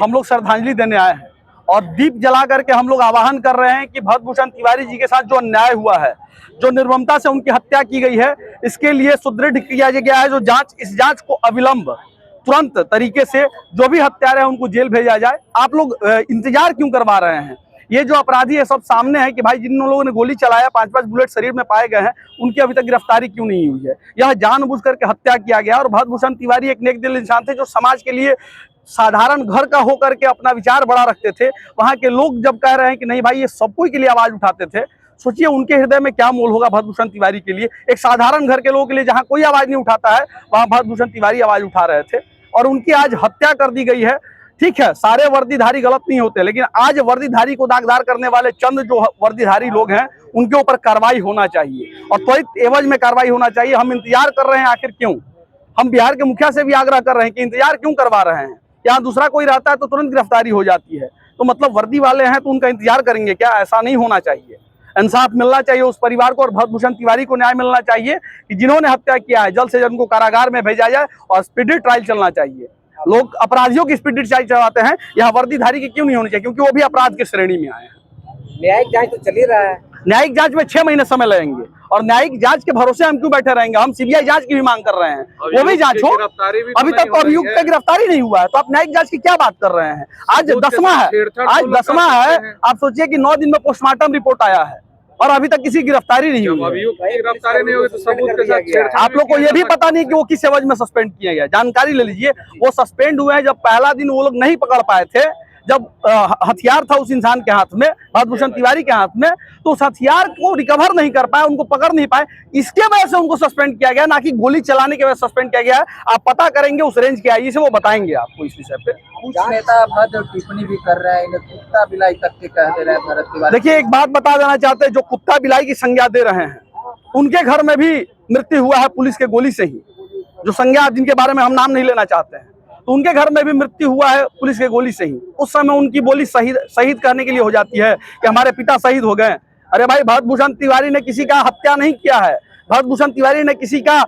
हम लोग श्रद्धांजलि देने आए हैं और दीप जला करके हम लोग आह्वान कर रहे हैं कि भरत भूषण तिवारी जी के साथ जो अन्याय हुआ है, जो निर्ममता से उनकी हत्या की गई है, इसके लिए सुदृढ़ किया गया है जो जांच, इस जांच को अविलंब तुरंत तरीके से जो भी हत्यारे हैं उनको जेल भेजा जाए। आप लोग इंतजार क्यों करवा रहे हैं? ये जो अपराधी है सब सामने है कि भाई जिन लोगों ने गोली चलाया, 5-5 बुलेट शरीर में पाए गए हैं, उनकी अभी तक गिरफ्तारी क्यों नहीं हुई है? यह जानबूझ करके हत्या किया गया। और भरत भूषण तिवारी एक नेक दिल इंसान थे जो समाज के लिए साधारण घर का होकर के अपना विचार बड़ा रखते थे। वहां के लोग जब कह रहे हैं कि नहीं भाई ये सब कोई के लिए आवाज उठाते थे, सोचिए उनके हृदय में क्या मोल होगा भरत भूषण तिवारी के लिए। एक साधारण घर के लोगों के लिए जहां कोई आवाज नहीं उठाता है, वहां भरत भूषण तिवारी आवाज उठा रहे थे और उनकी आज हत्या कर दी गई है। ठीक है, सारे वर्दीधारी गलत नहीं होते, लेकिन आज वर्दीधारी को दागदार करने वाले चंद जो वर्दीधारी लोग हैं उनके ऊपर कार्रवाई होना चाहिए और त्वरित एवज में कार्रवाई होना चाहिए। हम इंतजार कर रहे हैं, आखिर क्यों? हम बिहार के मुखिया से भी आग्रह कर रहे हैं कि इंतजार क्यों करवा रहे हैं? यहाँ दूसरा कोई रहता है तो तुरंत गिरफ्तारी हो जाती है, तो मतलब वर्दी वाले हैं तो उनका इंतजार करेंगे क्या? ऐसा नहीं होना चाहिए। इंसाफ मिलना चाहिए उस परिवार को और भरत भूषण तिवारी को न्याय मिलना चाहिए कि जिन्होंने हत्या किया है जल्द से जल्द उनको कारागार में भेजा जाए और स्पीडी ट्रायल चलना चाहिए। लोग अपराधियों की स्पीडी ट्रायल चलाते हैं, यह वर्दीधारी की क्यों नहीं होनी चाहिए? क्योंकि वो भी अपराध की श्रेणी में आए हैं। न्यायिक जांच तो चल ही रहा है। न्यायिक जांच में 6 महीने समय लगेंगे और न्यायिक जांच के भरोसे हम क्यों बैठे रहेंगे? हम सीबीआई जांच की भी मांग कर रहे हैं, वो भी जांच हो। अभी तक तो अभियुक्त की गिरफ्तारी नहीं हुआ है, तो आप न्यायिक जांच की क्या बात कर रहे हैं? आज 10वां है, आप सोचिए कि 9 दिन में पोस्टमार्टम रिपोर्ट आया है और अभी तक किसी गिरफ्तारी नहीं हुई है। आप लोग को यह भी पता नहीं कि वो किस एवज में सस्पेंड किया गया, जानकारी ले लीजिए। वो सस्पेंड हुए हैं जब पहला दिन वो लोग नहीं पकड़ पाए थे, जब हथियार था उस इंसान के हाथ में, भरत भूषण तिवारी के हाथ में, तो उस हथियार को रिकवर नहीं कर पाए, उनको पकड़ नहीं पाए, इसके वजह से उनको सस्पेंड किया गया, ना कि गोली चलाने के वजह से सस्पेंड किया गया है। आप पता करेंगे उस रेंज के आईजी से, वो बताएंगे आपको इस विषय पे। कुछ नेता भद्र टिप्पणी भी कर रहे हैं, कुत्ता बिलाई तक के कह दे रहे हैं भरत तिवारी। देखिए एक बात बता देना चाहते हैं, जो कुत्ता बिलाई की संज्ञा दे रहे हैं उनके घर में भी मृत्यु हुआ है पुलिस के गोली से ही। जो संज्ञा जिनके बारे में हम नाम नहीं लेना चाहते हैं, तो उनके घर में भी मृत्यु हुआ है पुलिस के गोली से ही। उस समय उनकी बोली शहीद करने के लिए हो जाती है कि हमारे पिता शहीद हो गए। अरे भाई, भरत भूषण तिवारी ने किसी का हत्या नहीं किया है, भरत भूषण तिवारी ने किसी का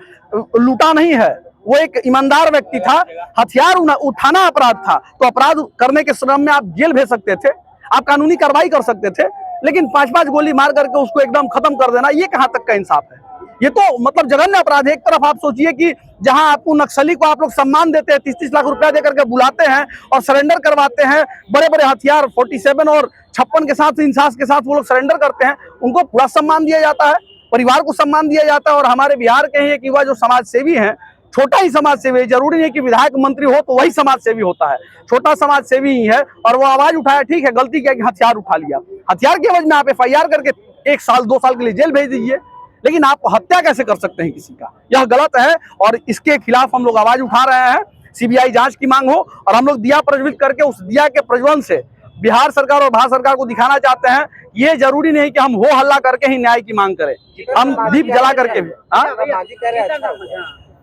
लूटा नहीं है। वो एक ईमानदार व्यक्ति था। हथियार उठाना अपराध था, तो अपराध करने के श्रम में आप जेल भेज सकते थे, आप कानूनी कार्रवाई कर सकते थे, लेकिन 5-5 गोली मार करके उसको एकदम खत्म कर देना, ये कहाँ तक का इंसाफ है? ये तो मतलब जघन्य अपराध है। एक तरफ आप सोचिए कि जहां आपको नक्सली को आप लोग सम्मान देते हैं, 30-30 लाख रुपया देकर के बुलाते हैं और सरेंडर करवाते हैं, बड़े बड़े हथियार 47 और 56 के साथ, इंसास के साथ वो लोग सरेंडर करते हैं, उनको पूरा सम्मान दिया जाता है, परिवार को सम्मान दिया जाता है। और हमारे बिहार के ही एक युवा जो समाज सेवी हैं, छोटा ही समाज सेवी, जरूरी नहीं कि विधायक मंत्री हो तो वही समाज सेवी होता है, छोटा समाज सेवी ही है और वो आवाज उठाया, ठीक है, गलती किया कि हथियार उठा लिया, हथियार की वजह में आप FIR करके 1 साल 2 साल के लिए जेल भेज दीजिए, लेकिन आप हत्या कैसे कर सकते हैं किसी का? यह गलत है और इसके खिलाफ हम लोग आवाज उठा रहे हैं। सीबीआई जांच की मांग हो और हम लोग दिया प्रज्वलित करके उस दिया के प्रज्वलन से बिहार सरकार और भारत सरकार को दिखाना चाहते हैं। ये जरूरी नहीं कि हम हो हल्ला करके ही न्याय की मांग करें, हम दीप जला करके भी।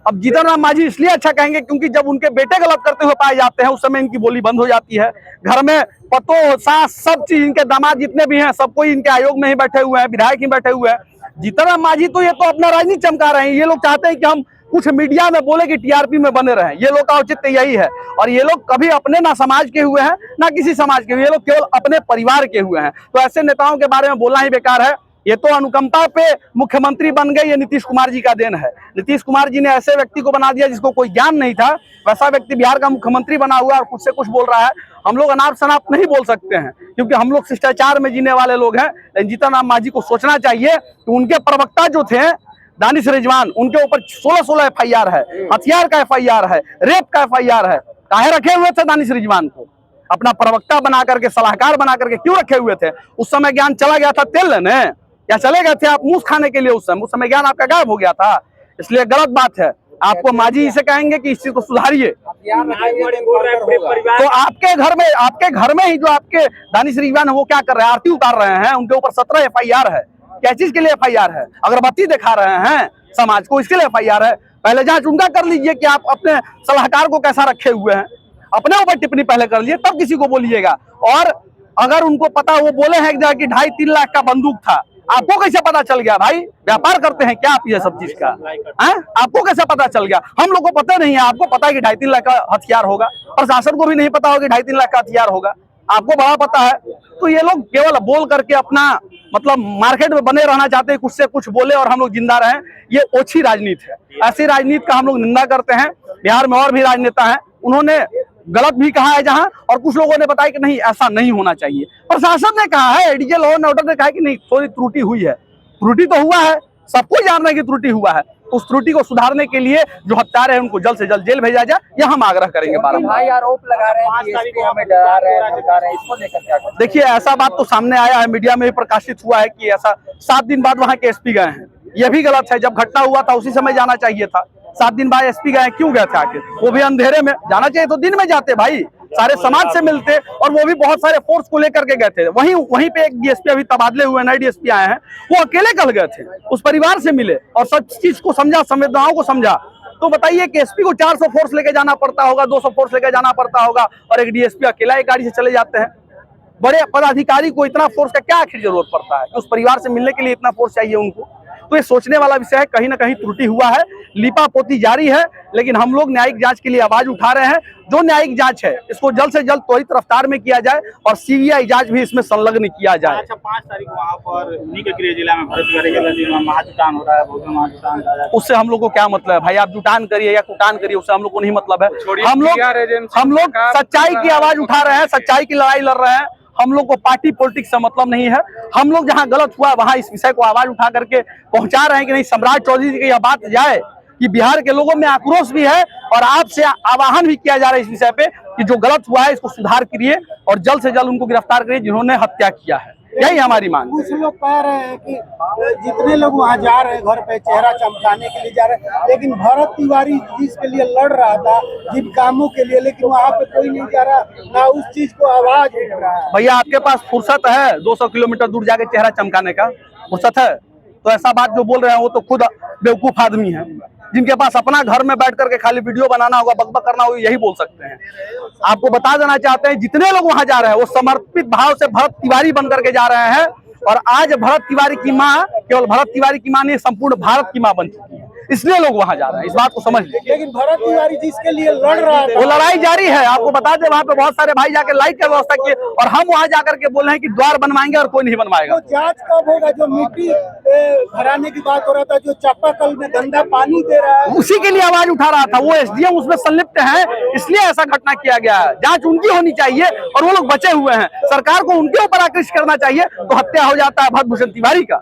अब जीतन राम मांझी इसलिए अच्छा कहेंगे क्योंकि जब उनके बेटे गलत करते हुए पाए जाते हैं उस समय इनकी बोली बंद हो जाती है। घर में पतो सास सब चीज, इनके दामाद जितने भी हैं सब कोई इनके आयोग में ही बैठे हुए हैं, विधायक ही बैठे हुए हैं। जीतन राम मांझी तो ये तो अपना राजनीति चमका रहे हैं। ये लोग चाहते हैं कि हम कुछ मीडिया में बोले कि TRP में बने रहें। ये लोग का औचित्य यही है और ये लोग कभी अपने ना समाज के हुए हैं ना किसी समाज के हुए, ये लोग केवल अपने परिवार के हुए हैं। तो ऐसे नेताओं के बारे में बोलना ही बेकार है। ये तो अनुकंपा पे मुख्यमंत्री बन गए, ये नीतीश कुमार जी का देन है। नीतीश कुमार जी ने ऐसे व्यक्ति को बना दिया जिसको कोई ज्ञान नहीं था, वैसा व्यक्ति बिहार का मुख्यमंत्री बना हुआ और कुछ से कुछ बोल रहा है। हम लोग अनाप शनाप नहीं बोल सकते हैं क्योंकि हम लोग शिष्टाचार में जीने वाले लोग हैं। लेकिन जीतन राम मांझी को सोचना चाहिए कि उनके प्रवक्ता जो थे दानिश रिजवान, उनके ऊपर 16 FIR है, हथियार का FIR है, रेप का FIR है। काहे रखे हुए थे दानिश रिजवान को? अपना प्रवक्ता बना करके, सलाहकार बना करके क्यों रखे हुए थे? उस समय ज्ञान चला गया था तेल लेने, या चले गए थे आप मूस खाने के लिए? उस समय ज्ञान आपका गायब हो गया था, इसलिए गलत बात है। आपको मांझी से कहेंगे कि इस चीज को सुधारिए। तो आपके घर में ही जो आपके दानिश रिजवान है वो क्या कर रहे हैं? आरती उतार रहे हैं, उनके ऊपर 17 FIR है। क्या चीज के लिए FIR है? अगरबत्ती दिखा रहे हैं समाज को, इसके लिए FIR है। पहले जांच उनका कर लीजिए कि आप अपने सलाहकार को कैसा रखे हुए हैं, अपने ऊपर टिप्पणी पहले कर लीजिए, तब किसी को बोलिएगा। और अगर उनको पता, वो बोले हैं कि 2.5-3 लाख का बंदूक था, आपको कैसे पता चल गया भाई? व्यापार करते हैं क्या आप ये सब चीज का? आपको कैसे पता चल गया? हम लोग को पता नहीं है, आपको पता है कि 2.5-3 लाख का हथियार होगा, प्रशासन को भी नहीं पता होगा कि 2.5-3 लाख का हथियार होगा, आपको बड़ा पता है। तो ये लोग केवल बोल करके अपना मतलब मार्केट में बने रहना चाहते हैं, कुछ से कुछ बोले और हम लोग जिंदा रहें, ये ओछी राजनीति है। ऐसी राजनीति का हम लोग निंदा करते हैं। बिहार में और भी राजनेता हैं, उन्होंने गलत भी कहा है जहां, और कुछ लोगों ने बताया कि नहीं ऐसा नहीं होना चाहिए। प्रशासन ने कहा है, एडीजे लॉ एंड ऑर्डर ने कहा कि नहीं थोड़ी त्रुटि हुई है, त्रुटि तो हुआ है, सबको जान रहे हैं कि त्रुटि हुआ है। उस त्रुटि को सुधारने के लिए जो हत्यारे हैं उनको जल्द से जल्द जेल भेजा जाए, यह हम आग्रह करेंगे। भाई आरोप लगा रहे हैं कि एसपी हमें डरा रहे हैं, धमका रहे हैं, इसको लेकर क्या करें? देखिए ऐसा बात तो सामने आया है, मीडिया में भी प्रकाशित हुआ है कि ऐसा 7 दिन बाद वहां के एसपी गए हैं। यह भी गलत है, जब घटना हुआ था उसी समय जाना चाहिए था। 7 दिन बाद एसपी गए, क्यों गए थे आके? वो भी अंधेरे में जाना चाहिए तो दिन में जाते भाई, सारे समाज से मिलते, और वो भी बहुत सारे फोर्स को लेकर के गए थे। वहीं पे एक डीएसपी अभी तबादले हुए नए डीएसपी आए हैं, वो अकेले कल गए थे, उस परिवार से मिले और सब चीज को समझा, संवेदनाओं को समझा। तो बताइए कि एसपी को 400 फोर्स लेके जाना पड़ता होगा, 200 फोर्स लेके जाना पड़ता होगा, और एक डीएसपी अकेला एक गाड़ी से चले जाते हैं। बड़े पदाधिकारी को इतना फोर्स का क्या आखिर जरूरत पड़ता है? उस परिवार से मिलने के लिए इतना फोर्स चाहिए उनको? तो ये सोचने वाला विषय है। कहीं ना कहीं त्रुटि हुआ है, लीपापोती जारी है, लेकिन हम लोग न्यायिक जांच के लिए आवाज उठा रहे हैं। जो न्यायिक जांच है इसको जल्द से जल्द त्वरित रफ्तार में किया जाए और सीबीआई जांच भी इसमें संलग्न किया जाए। अच्छा, 5 तारीख वहाँ पर उन्हीं के गृह जिला में महाजुटान हो रहा है, भोजन महाजुटान हो रहा है। उससे हम लोग को क्या मतलब है भाई? आप जुटान करिए या कुटान करिए, उससे हम लोग को नहीं मतलब है। हम लोग सच्चाई की आवाज उठा रहे हैं, सच्चाई की लड़ाई लड़ रहे हैं। हम लोग को पार्टी पॉलिटिक्स से मतलब नहीं है। हम लोग जहां गलत हुआ वहां इस विषय को आवाज उठा करके पहुंचा रहे हैं कि नहीं, सम्राट चौधरी जी की यह बात जाए कि बिहार के लोगों में आक्रोश भी है और आपसे आह्वान भी किया जा रहा है इस विषय पे कि जो गलत हुआ है इसको सुधार करिए और जल्द से जल्द उनको गिरफ्तार करिए जिन्होंने हत्या किया है। यही हमारी मांग है। कुछ लोग कह रहे हैं कि जितने लोग वहाँ जा रहे हैं घर पे चेहरा चमकाने के लिए जा रहे हैं, लेकिन भरत तिवारी जिसके लिए लड़ रहा था जिन कामों के लिए, लेकिन वहाँ पे कोई नहीं जा रहा, ना उस चीज को आवाज उठ रहा है। भैया आपके पास फुर्सत है 200 किलोमीटर दूर जाके चेहरा चमकाने का? फुर्सत है? तो ऐसा बात जो बोल रहे हैं वो तो खुद बेवकूफ आदमी है। जिनके पास अपना घर में बैठ करके खाली वीडियो बनाना होगा, बकबक करना होगा, यही बोल सकते हैं। आपको बता देना चाहते हैं जितने लोग वहां जा रहे हैं वो समर्पित भाव से भरत तिवारी बन करके जा रहे हैं, और आज भरत तिवारी की मां केवल भरत तिवारी की मां नहीं, संपूर्ण भारत की मां बन चुकी है, इसलिए लोग वहां जा रहे हैं। इस बात को समझ लीजिए। लेकिन भरत तिवारी जिसके लिए लड़ रहा है वो लड़ाई जारी है। आपको बता दें वहां पे बहुत सारे भाई जाके लाइट का व्यवस्था किए और हम वहां जाकर के बोल रहे हैं कि द्वार बनवाएंगे और कोई नहीं बनवाएगा। तो जांच कब होगा? जो मिट्टी भराने की बात हो रहा था, जो चापाकल में गंदा पानी दे रहा है, उसी के लिए आवाज उठा रहा था। वो एसडीएम उसमें संलिप्त है, इसलिए ऐसा घटना किया गया है। जांच उनकी होनी चाहिए और वो लोग बचे हुए हैं। सरकार को उनके ऊपर आकृष्ट करना चाहिए तो हत्या हो जाता है भरत भूषण तिवारी का।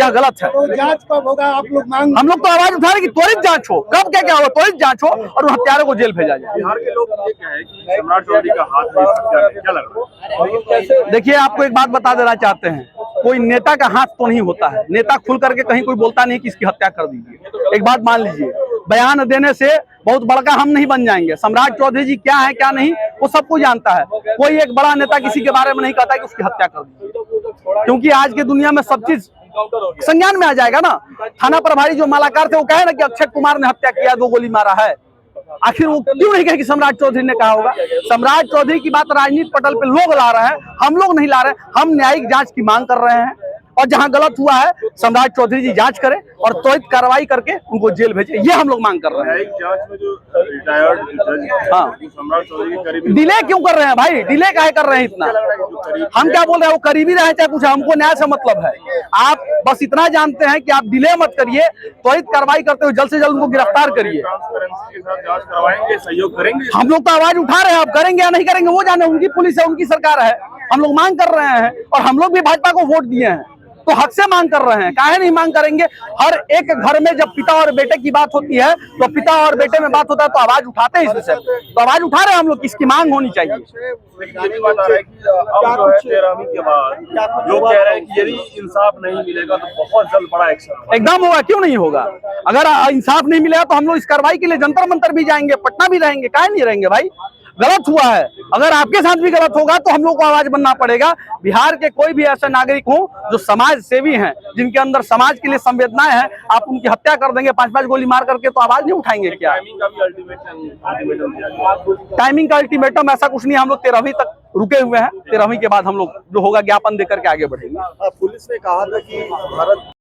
यह गलत है। तो जांच कब होगा? आप लोग मांग, हम लोग तो आवाज उठा रहे कि त्वरित जांच हो। कब क्या होगा? त्वरित जांच हो और उन हत्यारों को जेल भेजा जाए। बिहार के लोग ये क्या है कि सम्राट चौधरी का हाथ में क्या लग रहा है? देखिए आपको एक बात बता देना चाहते हैं, कोई नेता का हाथ तो नहीं होता है। नेता खुल करके कहीं कोई बोलता नहीं कि इसकी हत्या कर दीजिए। एक बात मान लीजिए, बयान देने से बहुत बड़का हम नहीं बन जाएंगे। सम्राट चौधरी जी क्या है क्या नहीं वो सबको जानता है। कोई एक बड़ा नेता किसी के बारे में नहीं कहता कि उसकी हत्या कर दीजिए, क्योंकि आज की दुनिया में सब चीज संज्ञान में आ जाएगा ना। थाना प्रभारी जो मालाकार थे वो कहे ना कि अक्षय कुमार ने हत्या किया, 2 गोली मारा है, आखिर वो क्यों नहीं कहे कि सम्राट चौधरी ने कहा होगा? सम्राट चौधरी की बात राजनीति पटल पे लोग ला रहे हैं, हम लोग नहीं ला रहे। हम न्यायिक जांच की मांग कर रहे हैं और जहां गलत हुआ है सम्राट चौधरी जी जांच करें और त्वरित कार्रवाई करके उनको जेल भेजे, ये हम लोग मांग कर रहे हैं। न्यायिक जांच में जो रिटायर्ड जज हाँ, सम्राट चौधरी के करीबी, डिले क्यों कर रहे हैं भाई? डिले काहे कर रहे हैं इतना? हम क्या बोल रहे हैं, वो करीबी रहे चाहे कुछ, हमको न्याय से मतलब है। आप बस इतना जानते हैं कि आप डिले मत करिए, त्वरित कार्रवाई करते हुए जल्द से जल्द उनको गिरफ्तार करिए। ट्रांसपेरेंसी के साथ जांच करवाएंगे, सहयोग करेंगे। हम लोग तो आवाज उठा रहे हैं, आप करेंगे या नहीं करेंगे वो जाने, उनकी पुलिस है, उनकी सरकार है। हम लोग मांग कर रहे हैं और हम लोग भी भाजपा को वोट दिए हैं तो हक से मांग कर रहे हैं, काहे नहीं मांग करेंगे? हर एक घर में जब पिता और बेटे की बात होती है तो पिता और बेटे में बात होता है तो आवाज उठाते हैं इस विषय पे। तो आवाज उठा रहे हैं हम लोग, किसकी मांग होनी चाहिए। ये भी बात आ रहा है कि अब जो है 13वीं के बाद लोग कह रहे हैं कि यदि इंसाफ नहीं मिलेगा तो बहुत जल्द बड़ा एक्शन एकदम होगा, क्यों नहीं होगा? अगर इंसाफ नहीं मिलेगा तो हम लोग इस कार्रवाई के लिए जंतर मंतर भी जाएंगे, पटना भी रहेंगे, काहे नहीं रहेंगे भाई? गलत हुआ है। अगर आपके साथ भी गलत होगा तो हम लोग को आवाज बनना पड़ेगा। बिहार के कोई भी ऐसे नागरिक हो जो समाज सेवी हैं, जिनके अंदर समाज के लिए संवेदनाएं हैं, आप उनकी हत्या कर देंगे 5-5 गोली मार करके, तो आवाज नहीं उठाएंगे क्या? टाइमिंग का भी अल्टीमेटम दिया गया। टाइमिंग का अल्टीमेटम ऐसा कुछ नहीं, हम लोग 13वीं तक रुके हुए हैं। 13वीं के बाद हम लोग जो होगा ज्ञापन देकर के आगे बढ़ेंगे। पुलिस ने कहा था कि भारत